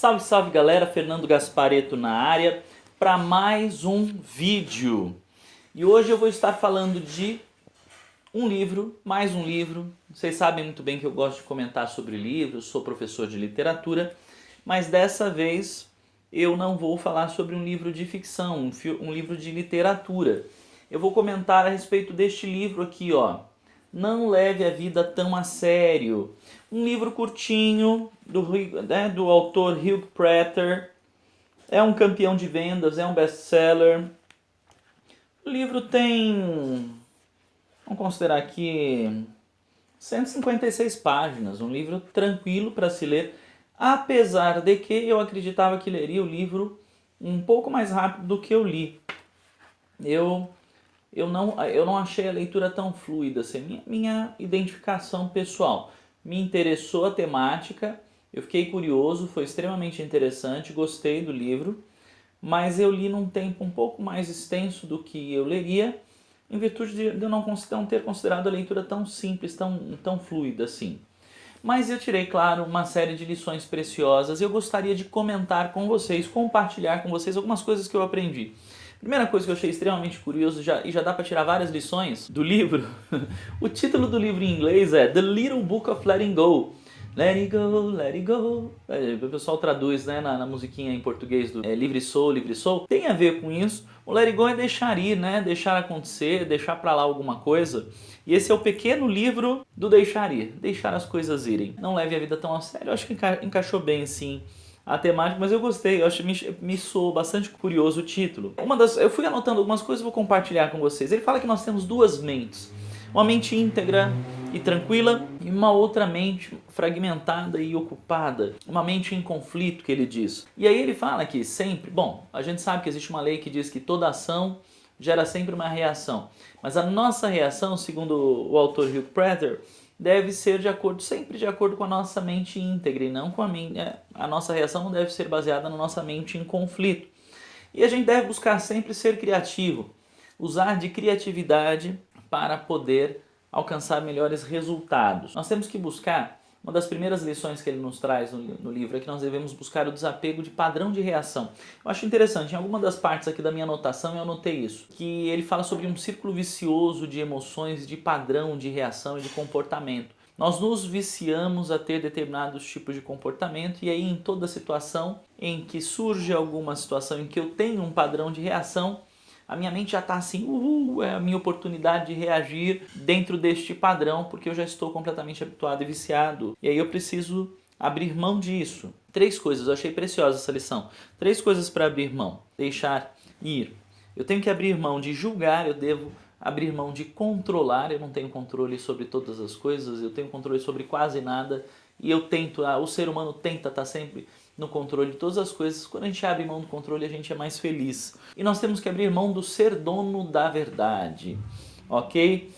Salve, salve galera, Fernando Gasparetto na área para mais um vídeo. E hoje eu vou estar falando de mais um livro. Vocês sabem muito bem que eu gosto de comentar sobre livros, sou professor de literatura, mas dessa vez eu não vou falar sobre um livro de ficção, um livro de literatura. Eu vou comentar a respeito deste livro aqui, ó. Não Leve a Vida Tão a Sério. Um livro curtinho do autor Hugh Prater. É um campeão de vendas, é um best-seller. O livro tem, vamos considerar aqui, 156 páginas. Um livro tranquilo para se ler, apesar de que eu acreditava que leria o livro um pouco mais rápido do que eu li. Eu não achei a leitura tão fluida, assim, minha identificação pessoal. Me interessou a temática, eu fiquei curioso, foi extremamente interessante, gostei do livro, mas eu li num tempo um pouco mais extenso do que eu leria, em virtude de eu não ter considerado a leitura tão simples, tão fluida assim. Mas eu tirei, claro, uma série de lições preciosas e eu gostaria de comentar com vocês, compartilhar com vocês algumas coisas que eu aprendi. Primeira coisa que eu achei extremamente curioso, e já dá para tirar várias lições do livro, o título do livro em inglês é The Little Book of Letting Go. Let it go, let it go. O pessoal traduz, né, na musiquinha em português do Livre Sou, Livre Sou. Tem a ver com isso. O let it go é deixar ir, né, deixar acontecer, deixar pra lá alguma coisa. E esse é o pequeno livro do deixar ir, deixar as coisas irem. Não leve a vida tão a sério. Eu acho que encaixou bem, sim, a temática, mas eu gostei, eu acho que me soou bastante curioso o título. Eu fui anotando algumas coisas e vou compartilhar com vocês. Ele fala que nós temos duas mentes. Uma mente íntegra e tranquila e uma outra mente fragmentada e ocupada. Uma mente em conflito, que ele diz. E aí ele fala que sempre... Bom, a gente sabe que existe uma lei que diz que toda ação gera sempre uma reação. Mas a nossa reação, segundo o autor Hugh Prater, deve ser sempre de acordo com a nossa mente íntegra e não com a nossa reação não deve ser baseada na nossa mente em conflito. E a gente deve buscar sempre ser criativo, usar de criatividade para poder alcançar melhores resultados. Nós temos que buscar, uma das primeiras lições que ele nos traz no livro é que nós devemos buscar o desapego de padrão de reação. Eu acho interessante, em alguma das partes aqui da minha anotação eu anotei isso, que ele fala sobre um círculo vicioso de emoções, de padrão de reação e de comportamento. Nós nos viciamos a ter determinados tipos de comportamento e aí em toda situação em que surge alguma situação em que eu tenho um padrão de reação, a minha mente já está assim, é a minha oportunidade de reagir dentro deste padrão, porque eu já estou completamente habituado e viciado. E aí eu preciso abrir mão disso. 3 coisas, eu achei preciosa essa lição. 3 coisas para abrir mão. Deixar ir. Eu tenho que abrir mão de julgar, eu devo abrir mão de controlar. Eu não tenho controle sobre todas as coisas, eu tenho controle sobre quase nada. E o ser humano tenta estar sempre no controle de todas as coisas. Quando a gente abre mão do controle, a gente é mais feliz. E nós temos que abrir mão do ser dono da verdade, ok?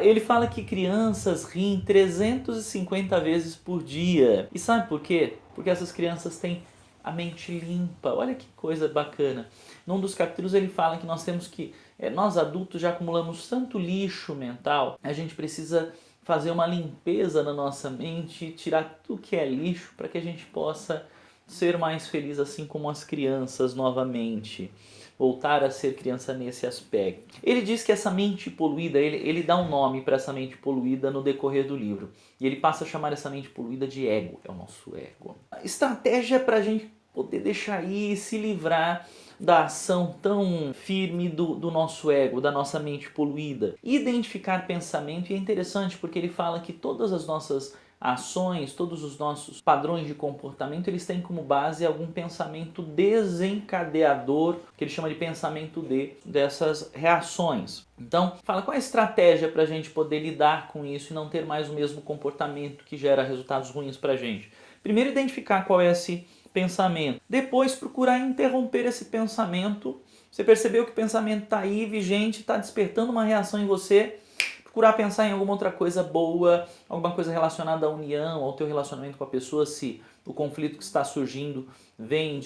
Ele fala que crianças riem 350 vezes por dia. E sabe por quê? Porque essas crianças têm a mente limpa. Olha que coisa bacana. Num dos capítulos ele fala que nós adultos já acumulamos tanto lixo mental, a gente precisa fazer uma limpeza na nossa mente, tirar tudo que é lixo para que a gente possa ser mais feliz assim como as crianças novamente. Voltar a ser criança nesse aspecto. Ele diz que essa mente poluída, ele dá um nome para essa mente poluída no decorrer do livro. E ele passa a chamar essa mente poluída de ego, é o nosso ego. A estratégia para a gente poder deixar ir, se livrar da ação tão firme do nosso ego, da nossa mente poluída. Identificar pensamento, e é interessante porque ele fala que todas as nossas ações, todos os nossos padrões de comportamento, eles têm como base algum pensamento desencadeador, que ele chama de pensamento dessas reações. Então, fala qual é a estratégia para a gente poder lidar com isso e não ter mais o mesmo comportamento que gera resultados ruins para a gente. Primeiro, identificar qual é esse pensamento. Depois, procurar interromper esse pensamento. Você percebeu que o pensamento está aí, vigente, está despertando uma reação em você. Procurar pensar em alguma outra coisa boa, alguma coisa relacionada à união, ao teu relacionamento com a pessoa, se o conflito que está surgindo vem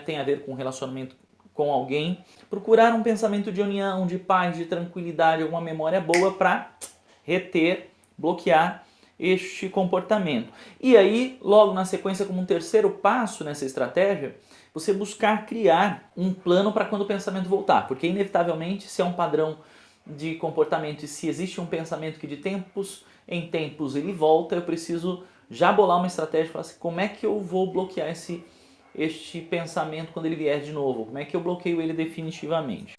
tem a ver com um relacionamento com alguém. Procurar um pensamento de união, de paz, de tranquilidade, alguma memória boa para reter, bloquear este comportamento. E aí, logo na sequência, como um terceiro passo nessa estratégia, você buscar criar um plano para quando o pensamento voltar, porque inevitavelmente, se é um padrão de comportamento e se existe um pensamento que de tempos em tempos ele volta, eu preciso já bolar uma estratégia e falar assim, como é que eu vou bloquear este pensamento quando ele vier de novo? Como é que eu bloqueio ele definitivamente?